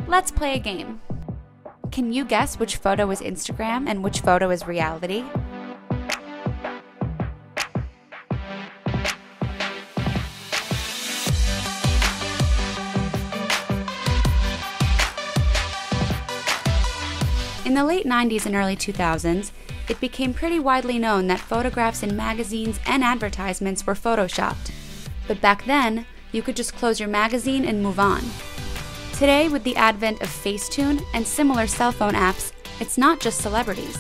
Let's play a game. Can you guess which photo is Instagram and which photo is reality? In the late 90s and early 2000s, it became pretty widely known that photographs in magazines and advertisements were photoshopped. But back then, you could just close your magazine and move on. Today, with the advent of Facetune and similar cell phone apps, it's not just celebrities.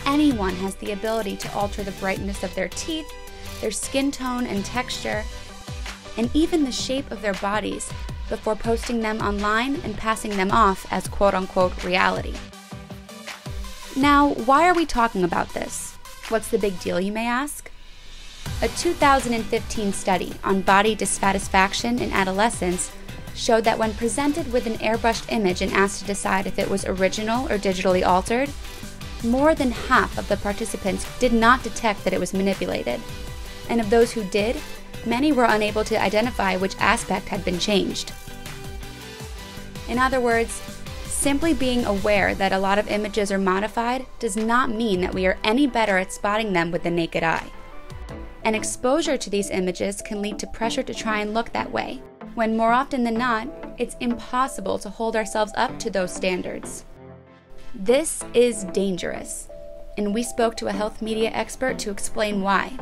Anyone has the ability to alter the brightness of their teeth, their skin tone and texture, and even the shape of their bodies before posting them online and passing them off as quote-unquote reality. Now, why are we talking about this? What's the big deal, you may ask? A 2015 study on body dissatisfaction in adolescents showed that when presented with an airbrushed image and asked to decide if it was original or digitally altered, more than half of the participants did not detect that it was manipulated. And of those who did, many were unable to identify which aspect had been changed. In other words, simply being aware that a lot of images are modified does not mean that we are any better at spotting them with the naked eye. And exposure to these images can lead to pressure to try and look that way, when more often than not, it's impossible to hold ourselves up to those standards. This is dangerous, and we spoke to a health media expert to explain why.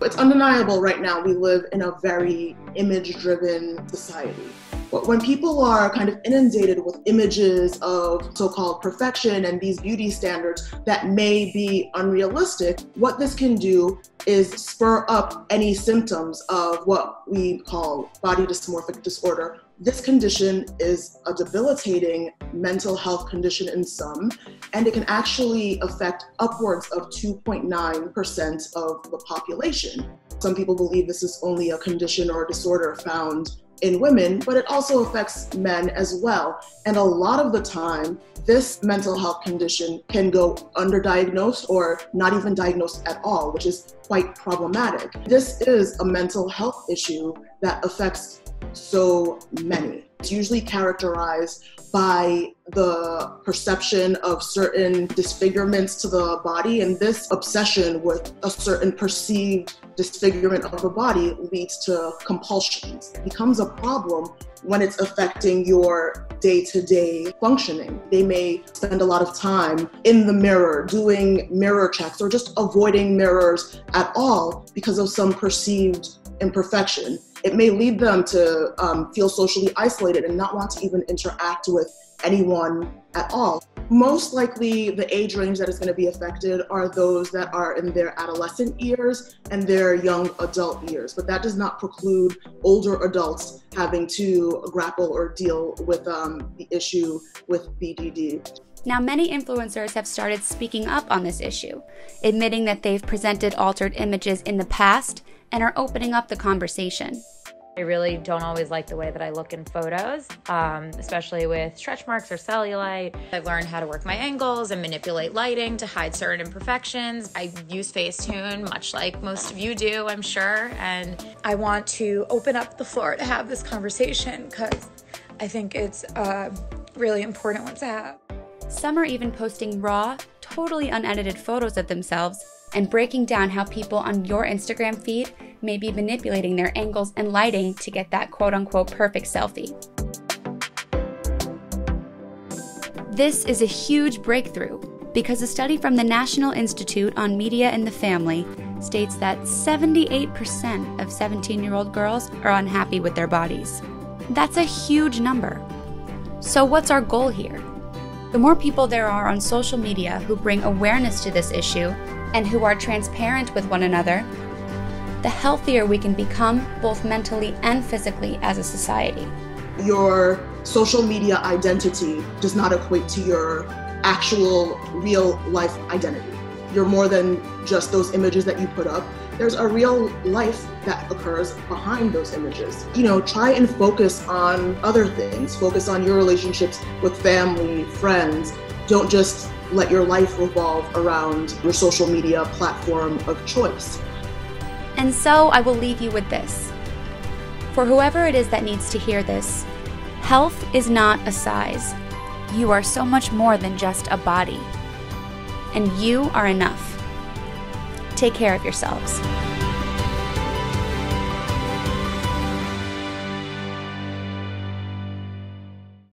It's undeniable right now we live in a very image-driven society. But when people are kind of inundated with images of so-called perfection and these beauty standards that may be unrealistic, what this can do is spur up any symptoms of what we call body dysmorphic disorder. This condition is a debilitating mental health condition in some, and it can actually affect upwards of 2.9% of the population. Some people believe this is only a condition or a disorder found in women, but it also affects men as well. And a lot of the time, this mental health condition can go underdiagnosed or not even diagnosed at all, which is quite problematic. This is a mental health issue that affects so many. It's usually characterized by the perception of certain disfigurements to the body, and this obsession with a certain perceived disfigurement of the body leads to compulsions. It becomes a problem when it's affecting your day-to-day functioning. They may spend a lot of time in the mirror doing mirror checks or just avoiding mirrors at all because of some perceived imperfection. It may lead them to feel socially isolated and not want to even interact with anyone at all. Most likely the age range that is going to be affected are those that are in their adolescent years and their young adult years, but that does not preclude older adults having to grapple or deal with the issue with BDD. Now, many influencers have started speaking up on this issue, admitting that they've presented altered images in the past and are opening up the conversation. I really don't always like the way that I look in photos, especially with stretch marks or cellulite. I've learned how to work my angles and manipulate lighting to hide certain imperfections. I use Facetune, much like most of you do, I'm sure. And I want to open up the floor to have this conversation because I think it's a really important one to have. Some are even posting raw, totally unedited photos of themselves and breaking down how people on your Instagram feed may be manipulating their angles and lighting to get that quote-unquote perfect selfie. This is a huge breakthrough because a study from the National Institute on Media and the Family states that 78% of 17-year-old girls are unhappy with their bodies. That's a huge number. So what's our goal here? The more people there are on social media who bring awareness to this issue and who are transparent with one another, the healthier we can become both mentally and physically as a society. Your social media identity does not equate to your actual real life identity. You're more than just those images that you put up. There's a real life that occurs behind those images. Try and focus on other things. Focus on your relationships with family, friends. Don't just let your life revolve around your social media platform of choice. And so I will leave you with this. For whoever it is that needs to hear this, Health is not a size. You are so much more than just a body. And you are enough. Take care of yourselves.